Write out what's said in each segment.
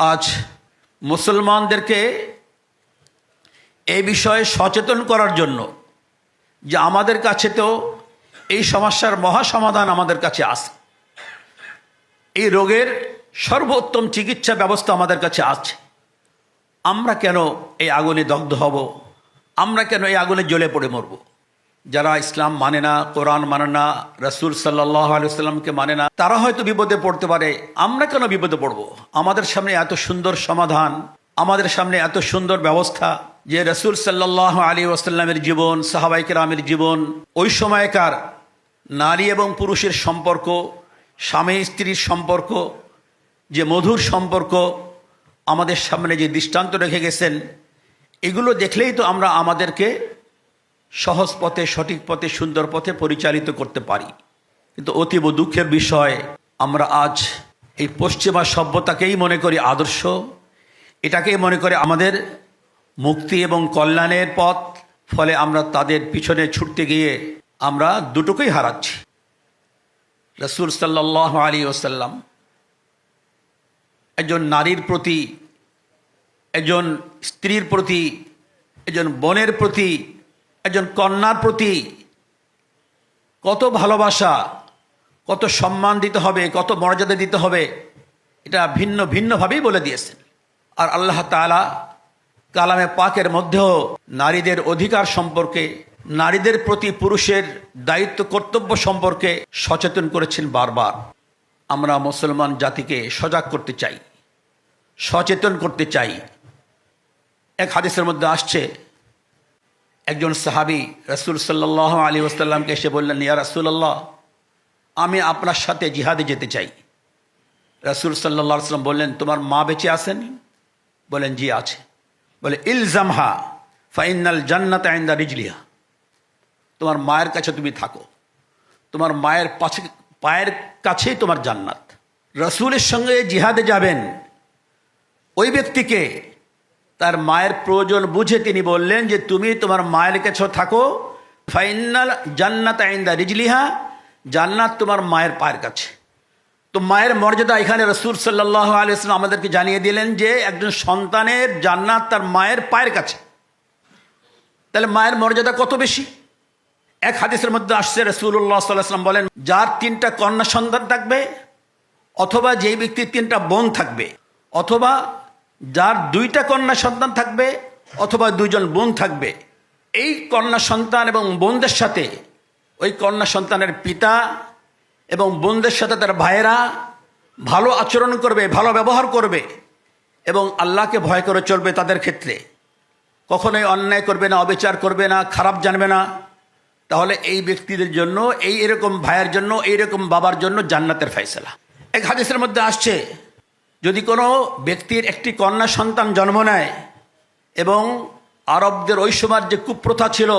আজ মুসলমানদেরকে এই বিষয়ে সচেতন করার জন্য যে আমাদের কাছে তো এই সমস্যার মহা সমাধান আমাদের কাছে আছে, এই রোগের সর্বোত্তম চিকিৎসা ব্যবস্থা আমাদের কাছে আছে, আমরা কেন এই আগুনে দগ্ধ হব? আমরা কেন এই আগুনে জ্বলে পড়ে মরব? যারা ইসলাম মানে না, কোরআন মানে না, রাসূল সাল্লাল্লাহু আলাইহি ওয়াসাল্লামকে মানে না, তারা হয়তো বিপদে পড়তে পারে। আমরা কেন বিপদে পড়ব? আমাদের সামনে এত সুন্দর সমাধান, আমাদের সামনে এত সুন্দর ব্যবস্থা, যে রাসূল সাল্লাল্লাহু আলাইহি ওয়াসাল্লামের জীবন, সাহাবায়ে কেরামের জীবন, ওই সময়কার নারী এবং পুরুষের সম্পর্ক, স্বামী স্ত্রীর সম্পর্ক, যে মধুর সম্পর্ক আমাদের সামনে যে দৃষ্টান্ত রেখে গেছেন, এগুলো দেখলেই তো আমরা আমাদেরকে সহজ পথে, সঠিক পথে, সুন্দর পথে পরিচালিত করতে পারি। কিন্তু অতীব দুঃখের বিষয়, আমরা আজ এই পশ্চিমা সভ্যতাকেই মনে করি আদর্শ, এটাকেই মনে করে আমাদের মুক্তি এবং কল্যাণের পথ। ফলে আমরা তাদের পিছনে ছুটতে গিয়ে আমরা দুটোকেই হারাচ্ছি। রাসূল সাল্লাল্লাহু আলাইহি ওয়াসাল্লাম একজন নারীর প্রতি, একজন স্ত্রীর প্রতি, একজন বোনের প্রতি, একজন কন্যার প্রতি কত ভালোবাসা, কত সম্মান দিতে হবে, কত মর্যাদা দিতে হবে, এটা ভিন্ন ভিন্নভাবেই বলে দিয়েছেন। আর আল্লাহ তাআলা কালামে পাকের মধ্যেও নারীদের অধিকার সম্পর্কে, নারীদের প্রতি পুরুষের দায়িত্ব কর্তব্য সম্পর্কে সচেতন করেছেন বারবার। আমরা মুসলমান জাতিকে সজাগ করতে চাই, সচেতন করতে চাই। এক হাদিসের মধ্যে আসছে, একজন সাহাবী রাসূল সাল্লাল্লাহু আলাইহি ওয়াসাল্লামকে এসে বললেন, ইয়া রাসূলুল্লাহ, আমি আপনার সাথে জিহাদে যেতে চাই। রাসূল সাল্লাল্লাহু আলাইহি ওয়াসাল্লাম বললেন, তোমার মা বেঁচে আছেন? বলেন, জি আছে। বলে, ইলজামহা ফাইনাল জান্নাত ইনদা রিজলিহা, তোমার মায়ের কাছে তুমি থাকো, তোমার মায়ের পায়ের কাছেই তোমার জান্নাত। রাসূলের সঙ্গে জিহাদে যাবেন ওই ব্যক্তিকে তার মায়ের প্রয়োজন বুঝে তিনি বললেন যে তুমি তোমার মায়ের কাছে থাকো, ফাইনাল জান্নাত ইনদা রিজলিহা, জান্নাত তোমার মায়ের পায়ের কাছে। তো মায়ের মর্যাদা এখানে রাসূল সাল্লাল্লাহু আলাইহি ওয়াসাল্লাম আমাদেরকে জানিয়ে দিলেন যে একজন সন্তানের জান্নাত তার মায়ের পায়ের কাছে। তাহলে মায়ের মর্যাদা কত বেশি। এক হাদিসের মধ্যে আসছে, রাসূলুল্লাহ সাল্লাল্লাহু আলাইহি ওয়াসাল্লাম বলেন, যার 3টা কন্যা সন্তান থাকবে, অথবা যেই ব্যক্তির 3টা বোন থাকবে, অথবা যার 2টা কন্যা সন্তান থাকবে, অথবা 2জন বোন থাকবে, এই কন্যা সন্তান এবং বোনদের সাথে ওই কন্যা সন্তানের পিতা এবং বোনদের সাথে তার ভাইয়েরা ভালো আচরণ করবে, ভালো ব্যবহার করবে এবং আল্লাহকে ভয় করে চলবে। তাদের ক্ষেত্রে কখনোই অন্যায় করবে না, অবিচার করবে না, খারাপ জানবে না। তাহলে এই ব্যক্তিদের জন্য, এরকম ভাইয়ের জন্য, এইরকম বাবার জন্য জান্নাতের ফয়সালা। এক হাদিসের মধ্যে আসছে, যদি কোনো ব্যক্তির একটি কন্যা সন্তান জন্ম নেয় এবং আরবদের ওই সময়ের যে কুপ্রথা ছিল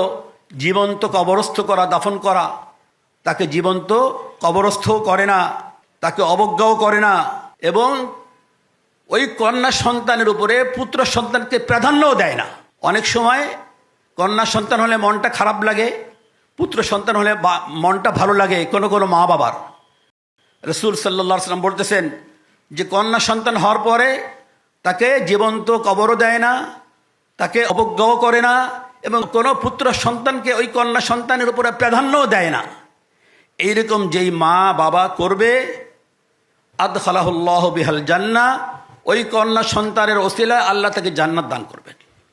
জীবন্ত কবরস্থ করা, দাফন করা, তাকে জীবন্ত কবরস্থ করে না, তাকে অবজ্ঞাও করে না, এবং ওই কন্যা সন্তানের উপরে পুত্র সন্তানকে প্রাধান্যও দেয় না। অনেক সময় কন্যা সন্তান হলে মনটা খারাপ লাগে, পুত্র সন্তান হলে মনটা ভালো লাগে কোনো কোনো মা বাবার। রাসূল সাল্লাল্লাহু আলাইহি ওয়াসাল্লাম বলতেছেন যে কন্যা সন্তান হওয়ার পরে তাকে জীবন্ত কবরও দেয় না, তাকে অবজ্ঞাও করে না, এবং কোনো পুত্র সন্তানকে ওই কন্যা সন্তানের উপরে প্রাধান্যও দেয় না। এইরকম যেই মা বাবা করবে, আদখালাহুল্লাহু বিহাল জান্নাহ, ওই কন্যা সন্তানের ওসিলায় আল্লাহ তাকে জান্নাত দান করবেন।